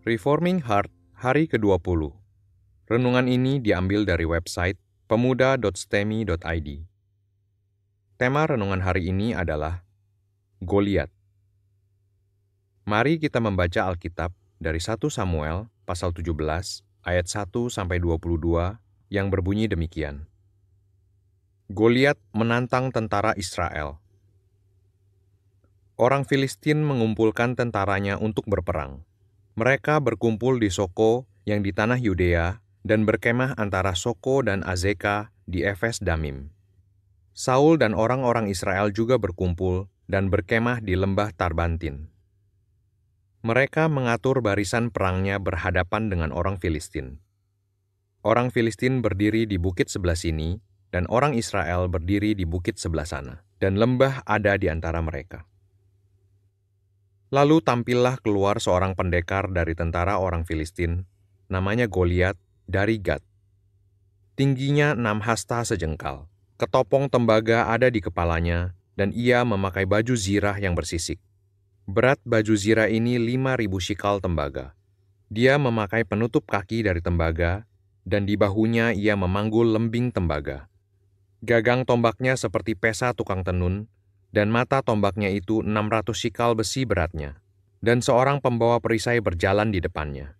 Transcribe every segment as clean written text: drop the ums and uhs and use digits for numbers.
Reforming Heart, hari ke-20. Renungan ini diambil dari website pemuda.stemi.id. Tema renungan hari ini adalah Goliat. Mari kita membaca Alkitab dari 1 Samuel pasal 17 ayat 1-22 yang berbunyi demikian. Goliat menantang tentara Israel. Orang Filistin mengumpulkan tentaranya untuk berperang. Mereka berkumpul di Soko yang di tanah Yudea dan berkemah antara Soko dan Azeka di Efes Damim. Saul dan orang-orang Israel juga berkumpul dan berkemah di lembah Tarbantin. Mereka mengatur barisan perangnya berhadapan dengan orang Filistin. Orang Filistin berdiri di bukit sebelah sini, dan orang Israel berdiri di bukit sebelah sana, dan lembah ada di antara mereka. Lalu tampillah keluar seorang pendekar dari tentara orang Filistin, namanya Goliat, dari Gat. Tingginya 6 hasta sejengkal, ketopong tembaga ada di kepalanya, dan ia memakai baju zirah yang bersisik. Berat baju zirah ini 5.000 shikal tembaga. Dia memakai penutup kaki dari tembaga, dan di bahunya ia memanggul lembing tembaga. Gagang tombaknya seperti pesa tukang tenun, dan mata tombaknya itu 600 shikal besi beratnya, dan seorang pembawa perisai berjalan di depannya.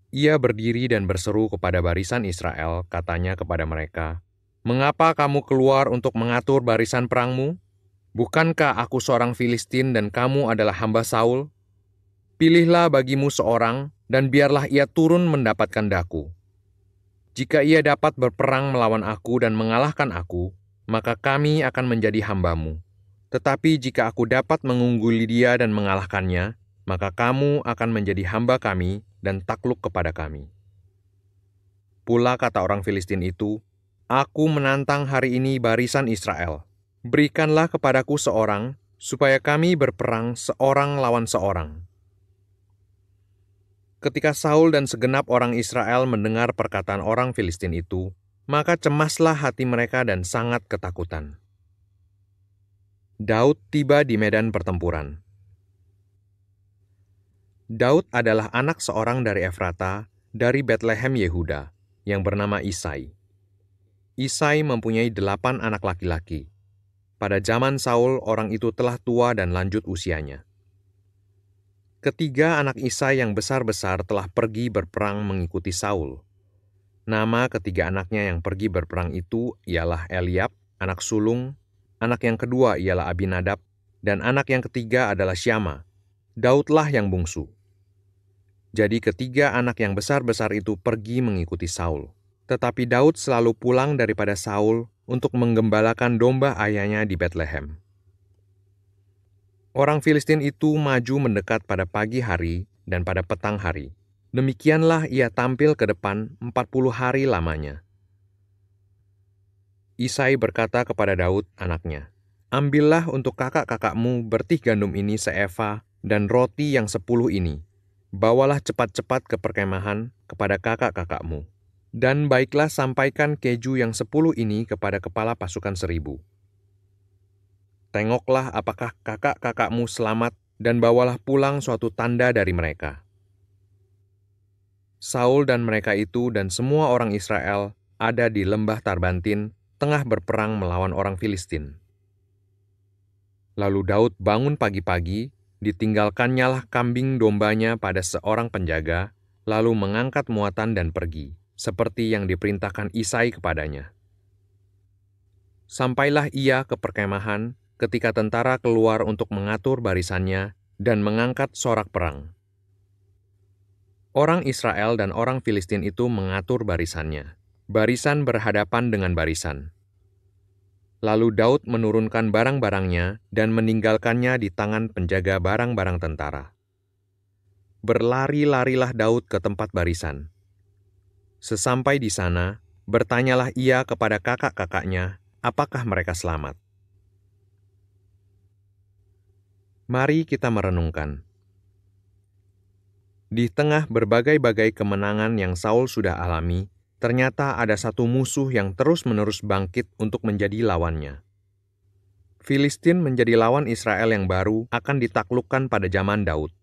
Ia berdiri dan berseru kepada barisan Israel, katanya kepada mereka, "Mengapa kamu keluar untuk mengatur barisan perangmu? Bukankah aku seorang Filistin dan kamu adalah hamba Saul? Pilihlah bagimu seorang, dan biarlah ia turun mendapatkan daku. Jika ia dapat berperang melawan aku dan mengalahkan aku, maka kami akan menjadi hambamu. Tetapi jika aku dapat mengungguli dia dan mengalahkannya, maka kamu akan menjadi hamba kami dan takluk kepada kami." Pula kata orang Filistin itu, "Aku menantang hari ini barisan Israel. Berikanlah kepadaku seorang, supaya kami berperang seorang lawan seorang." Ketika Saul dan segenap orang Israel mendengar perkataan orang Filistin itu, maka cemaslah hati mereka dan sangat ketakutan. Daud tiba di medan pertempuran. Daud adalah anak seorang dari Efrata, dari Betlehem Yehuda, yang bernama Isai. Isai mempunyai 8 anak laki-laki. Pada zaman Saul, orang itu telah tua dan lanjut usianya. Ketiga anak Isai yang besar-besar telah pergi berperang mengikuti Saul. Nama ketiga anaknya yang pergi berperang itu ialah Eliab, anak sulung, anak yang kedua ialah Abinadab, dan anak yang ketiga adalah Syama. Daudlah yang bungsu. Jadi ketiga anak yang besar-besar itu pergi mengikuti Saul. Tetapi Daud selalu pulang daripada Saul untuk menggembalakan domba ayahnya di Betlehem. Orang Filistin itu maju mendekat pada pagi hari dan pada petang hari. Demikianlah ia tampil ke depan 40 hari lamanya. Isai berkata kepada Daud anaknya, "Ambillah untuk kakak-kakakmu bertih gandum ini seeva dan roti yang 10 ini. Bawalah cepat-cepat ke perkemahan kepada kakak-kakakmu. Dan baiklah sampaikan keju yang 10 ini kepada kepala pasukan 1.000. Tengoklah apakah kakak-kakakmu selamat dan bawalah pulang suatu tanda dari mereka." Saul dan mereka itu dan semua orang Israel ada di lembah Tarbantin, tengah berperang melawan orang Filistin. Lalu Daud bangun pagi-pagi, ditinggalkannya lah kambing dombanya pada seorang penjaga, lalu mengangkat muatan dan pergi, seperti yang diperintahkan Isai kepadanya. Sampailah ia ke perkemahan ketika tentara keluar untuk mengatur barisannya dan mengangkat sorak perang. Orang Israel dan orang Filistin itu mengatur barisannya. Barisan berhadapan dengan barisan. Lalu Daud menurunkan barang-barangnya dan meninggalkannya di tangan penjaga barang-barang tentara. Berlari-larilah Daud ke tempat barisan. Sesampai di sana, bertanyalah ia kepada kakak-kakaknya, apakah mereka selamat. Mari kita merenungkan. Di tengah berbagai-bagai kemenangan yang Saul sudah alami, ternyata ada satu musuh yang terus-menerus bangkit untuk menjadi lawannya. Filistin menjadi lawan Israel yang baru akan ditaklukkan pada zaman Daud.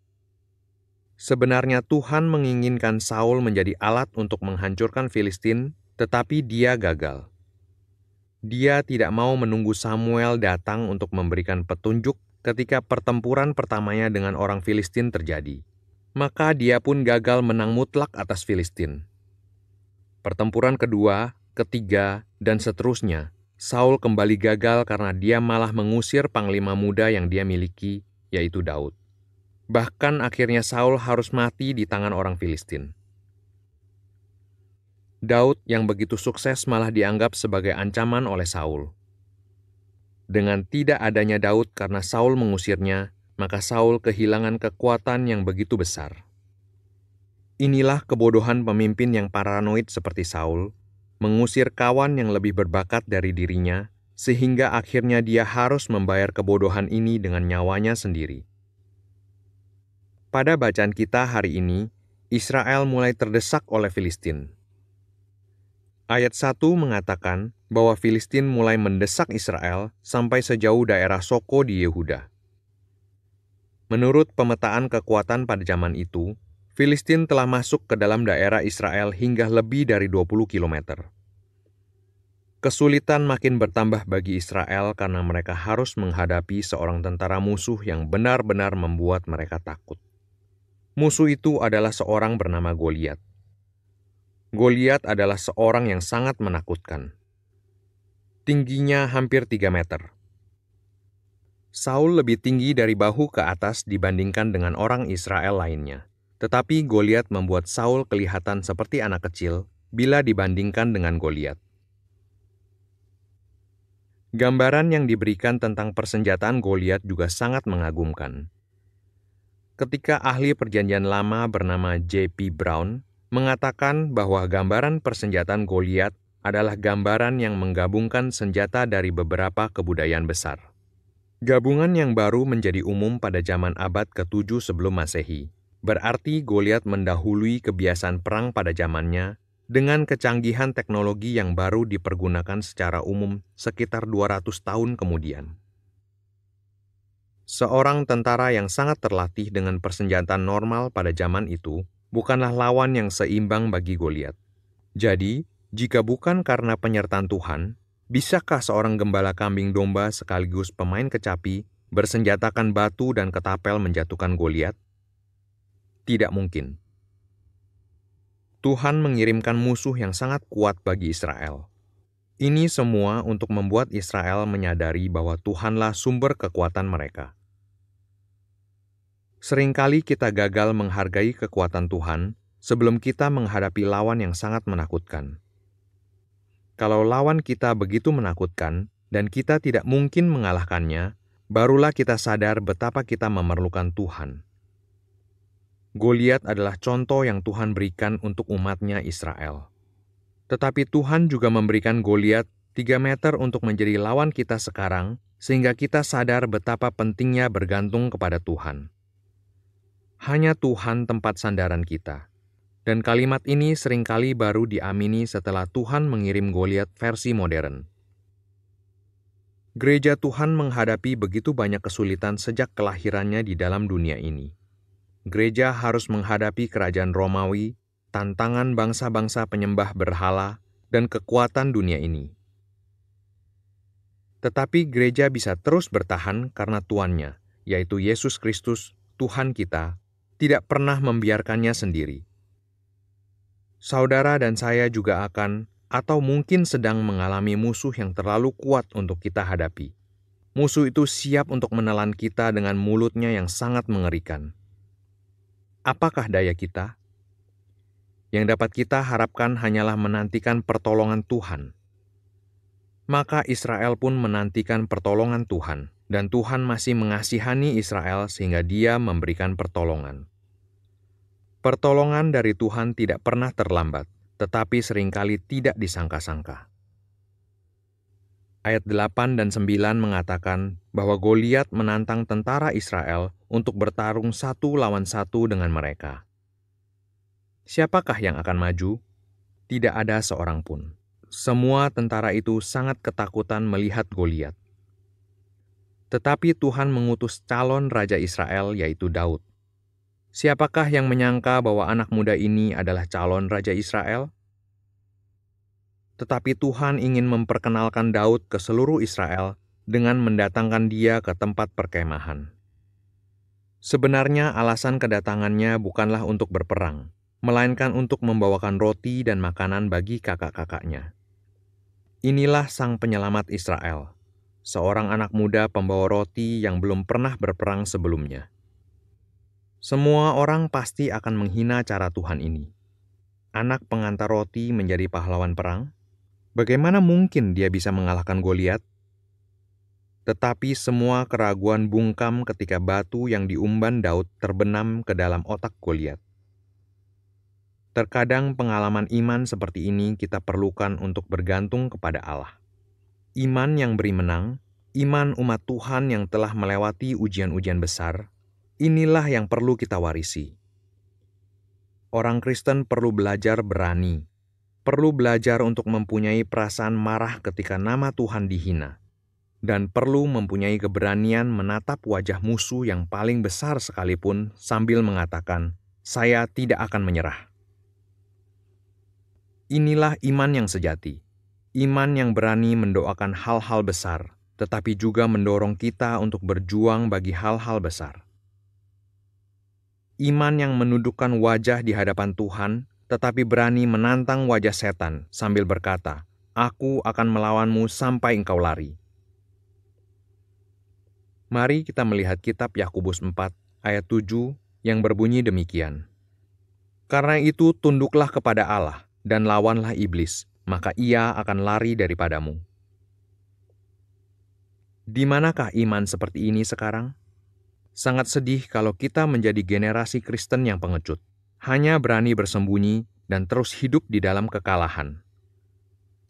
Sebenarnya Tuhan menginginkan Saul menjadi alat untuk menghancurkan Filistin, tetapi dia gagal. Dia tidak mau menunggu Samuel datang untuk memberikan petunjuk ketika pertempuran pertamanya dengan orang Filistin terjadi. Maka dia pun gagal menang mutlak atas Filistin. Pertempuran kedua, ketiga, dan seterusnya, Saul kembali gagal karena dia malah mengusir panglima muda yang dia miliki, yaitu Daud. Bahkan akhirnya Saul harus mati di tangan orang Filistin. Daud yang begitu sukses malah dianggap sebagai ancaman oleh Saul. Dengan tidak adanya Daud karena Saul mengusirnya, maka Saul kehilangan kekuatan yang begitu besar. Inilah kebodohan pemimpin yang paranoid seperti Saul, mengusir kawan yang lebih berbakat dari dirinya, sehingga akhirnya dia harus membayar kebodohan ini dengan nyawanya sendiri. Pada bacaan kita hari ini, Israel mulai terdesak oleh Filistin. Ayat 1 mengatakan bahwa Filistin mulai mendesak Israel sampai sejauh daerah Soko di Yehuda. Menurut pemetaan kekuatan pada zaman itu, Filistin telah masuk ke dalam daerah Israel hingga lebih dari 20 km. Kesulitan makin bertambah bagi Israel karena mereka harus menghadapi seorang tentara musuh yang benar-benar membuat mereka takut. Musuh itu adalah seorang bernama Goliat. Goliat adalah seorang yang sangat menakutkan. Tingginya hampir 3 meter. Saul lebih tinggi dari bahu ke atas dibandingkan dengan orang Israel lainnya. Tetapi Goliat membuat Saul kelihatan seperti anak kecil bila dibandingkan dengan Goliat. Gambaran yang diberikan tentang persenjataan Goliat juga sangat mengagumkan. Ketika ahli Perjanjian Lama bernama J.P. Brown mengatakan bahwa gambaran persenjataan Goliat adalah gambaran yang menggabungkan senjata dari beberapa kebudayaan besar. Gabungan yang baru menjadi umum pada zaman abad ke-7 sebelum Masehi. Berarti Goliat mendahului kebiasaan perang pada zamannya dengan kecanggihan teknologi yang baru dipergunakan secara umum sekitar 200 tahun kemudian. Seorang tentara yang sangat terlatih dengan persenjataan normal pada zaman itu bukanlah lawan yang seimbang bagi Goliat. Jadi, jika bukan karena penyertaan Tuhan, bisakah seorang gembala kambing domba sekaligus pemain kecapi bersenjatakan batu dan ketapel menjatuhkan Goliat? Tidak mungkin. Tuhan mengirimkan musuh yang sangat kuat bagi Israel. Ini semua untuk membuat Israel menyadari bahwa Tuhanlah sumber kekuatan mereka. Seringkali kita gagal menghargai kekuatan Tuhan sebelum kita menghadapi lawan yang sangat menakutkan. Kalau lawan kita begitu menakutkan dan kita tidak mungkin mengalahkannya, barulah kita sadar betapa kita memerlukan Tuhan. Goliat adalah contoh yang Tuhan berikan untuk umatnya Israel. Tetapi Tuhan juga memberikan Goliat 3 meter untuk menjadi lawan kita sekarang, sehingga kita sadar betapa pentingnya bergantung kepada Tuhan. Hanya Tuhan tempat sandaran kita. Dan kalimat ini seringkali baru diamini setelah Tuhan mengirim Goliat versi modern. Gereja Tuhan menghadapi begitu banyak kesulitan sejak kelahirannya di dalam dunia ini. Gereja harus menghadapi kerajaan Romawi, tantangan bangsa-bangsa penyembah berhala, dan kekuatan dunia ini. Tetapi gereja bisa terus bertahan karena Tuannya, yaitu Yesus Kristus, Tuhan kita, tidak pernah membiarkannya sendiri. Saudara dan saya juga akan, atau mungkin sedang mengalami musuh yang terlalu kuat untuk kita hadapi. Musuh itu siap untuk menelan kita dengan mulutnya yang sangat mengerikan. Apakah daya kita? Yang dapat kita harapkan hanyalah menantikan pertolongan Tuhan. Maka Israel pun menantikan pertolongan Tuhan, dan Tuhan masih mengasihani Israel sehingga Dia memberikan pertolongan. Pertolongan dari Tuhan tidak pernah terlambat, tetapi seringkali tidak disangka-sangka. Ayat 8 dan 9 mengatakan bahwa Goliat menantang tentara Israel untuk bertarung 1 lawan 1 dengan mereka. Siapakah yang akan maju? Tidak ada seorang pun. Semua tentara itu sangat ketakutan melihat Goliat. Tetapi Tuhan mengutus calon raja Israel, yaitu Daud. Siapakah yang menyangka bahwa anak muda ini adalah calon Raja Israel? Tetapi Tuhan ingin memperkenalkan Daud ke seluruh Israel dengan mendatangkan dia ke tempat perkemahan. Sebenarnya alasan kedatangannya bukanlah untuk berperang, melainkan untuk membawakan roti dan makanan bagi kakak-kakaknya. Inilah sang penyelamat Israel, seorang anak muda pembawa roti yang belum pernah berperang sebelumnya. Semua orang pasti akan menghina cara Tuhan ini. Anak pengantar roti menjadi pahlawan perang? Bagaimana mungkin dia bisa mengalahkan Goliat? Tetapi semua keraguan bungkam ketika batu yang diumban Daud terbenam ke dalam otak Goliat. Terkadang pengalaman iman seperti ini kita perlukan untuk bergantung kepada Allah. Iman yang beri menang, iman umat Tuhan yang telah melewati ujian-ujian besar, inilah yang perlu kita warisi. Orang Kristen perlu belajar berani, perlu belajar untuk mempunyai perasaan marah ketika nama Tuhan dihina, dan perlu mempunyai keberanian menatap wajah musuh yang paling besar sekalipun sambil mengatakan, "Saya tidak akan menyerah." Inilah iman yang sejati. Iman yang berani mendoakan hal-hal besar, tetapi juga mendorong kita untuk berjuang bagi hal-hal besar. Iman yang menundukkan wajah di hadapan Tuhan, tetapi berani menantang wajah setan sambil berkata, "Aku akan melawanmu sampai engkau lari." Mari kita melihat kitab Yakobus 4 ayat 7 yang berbunyi demikian. Karena itu tunduklah kepada Allah dan lawanlah iblis, maka ia akan lari daripadamu. Di manakah iman seperti ini sekarang? Sangat sedih kalau kita menjadi generasi Kristen yang pengecut, hanya berani bersembunyi dan terus hidup di dalam kekalahan.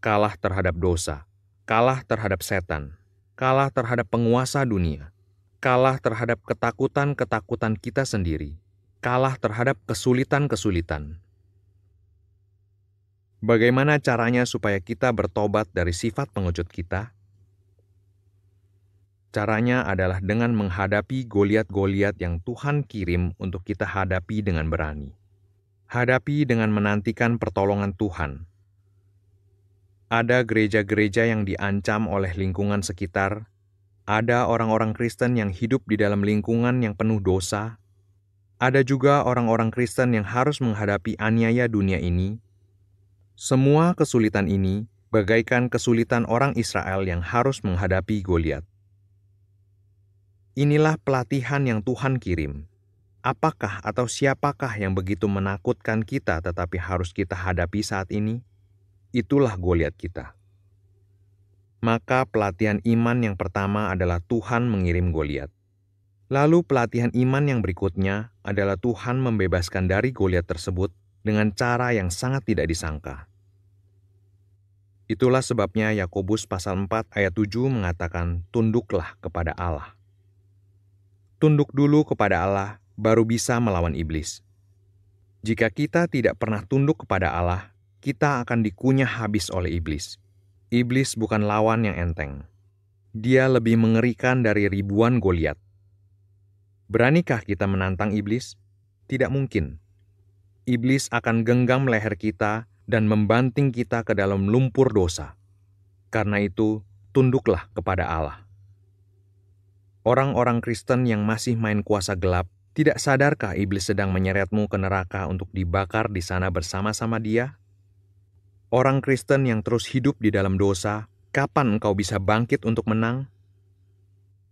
Kalah terhadap dosa, kalah terhadap setan, kalah terhadap penguasa dunia, kalah terhadap ketakutan-ketakutan kita sendiri, kalah terhadap kesulitan-kesulitan. Bagaimana caranya supaya kita bertobat dari sifat pengecut kita? Caranya adalah dengan menghadapi Goliat-Goliat yang Tuhan kirim untuk kita hadapi dengan berani. Hadapi dengan menantikan pertolongan Tuhan. Ada gereja-gereja yang diancam oleh lingkungan sekitar. Ada orang-orang Kristen yang hidup di dalam lingkungan yang penuh dosa. Ada juga orang-orang Kristen yang harus menghadapi aniaya dunia ini. Semua kesulitan ini bagaikan kesulitan orang Israel yang harus menghadapi Goliat. Inilah pelatihan yang Tuhan kirim. Apakah atau siapakah yang begitu menakutkan kita tetapi harus kita hadapi saat ini? Itulah Goliat kita. Maka pelatihan iman yang pertama adalah Tuhan mengirim Goliat. Lalu pelatihan iman yang berikutnya adalah Tuhan membebaskan dari Goliat tersebut dengan cara yang sangat tidak disangka. Itulah sebabnya Yakobus pasal 4 ayat 7 mengatakan, tunduklah kepada Allah. Tunduk dulu kepada Allah, baru bisa melawan iblis. Jika kita tidak pernah tunduk kepada Allah, kita akan dikunyah habis oleh iblis. Iblis bukan lawan yang enteng. Dia lebih mengerikan dari ribuan Goliat. Beranikah kita menantang iblis? Tidak mungkin. Iblis akan genggam leher kita dan membanting kita ke dalam lumpur dosa. Karena itu, tunduklah kepada Allah. Orang-orang Kristen yang masih main kuasa gelap, tidak sadarkah iblis sedang menyeretmu ke neraka untuk dibakar di sana bersama-sama dia? Orang Kristen yang terus hidup di dalam dosa, kapan engkau bisa bangkit untuk menang?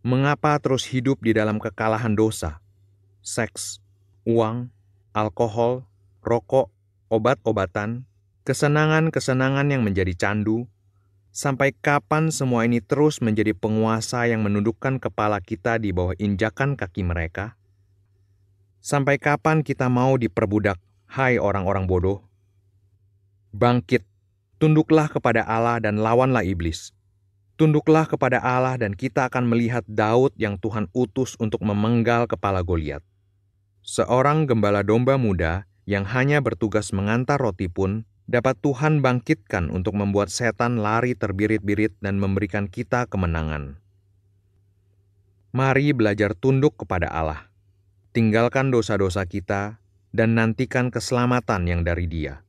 Mengapa terus hidup di dalam kekalahan dosa? Seks, uang, alkohol, rokok, obat-obatan, kesenangan-kesenangan yang menjadi candu, sampai kapan semua ini terus menjadi penguasa yang menundukkan kepala kita di bawah injakan kaki mereka? Sampai kapan kita mau diperbudak, hai orang-orang bodoh? Bangkit, tunduklah kepada Allah dan lawanlah iblis. Tunduklah kepada Allah dan kita akan melihat Daud yang Tuhan utus untuk memenggal kepala Goliat. Seorang gembala domba muda yang hanya bertugas mengantar roti pun dapat Tuhan bangkitkan untuk membuat setan lari terbirit-birit dan memberikan kita kemenangan. Mari belajar tunduk kepada Allah. tinggalkan dosa-dosa kita, dan nantikan keselamatan yang dari Dia.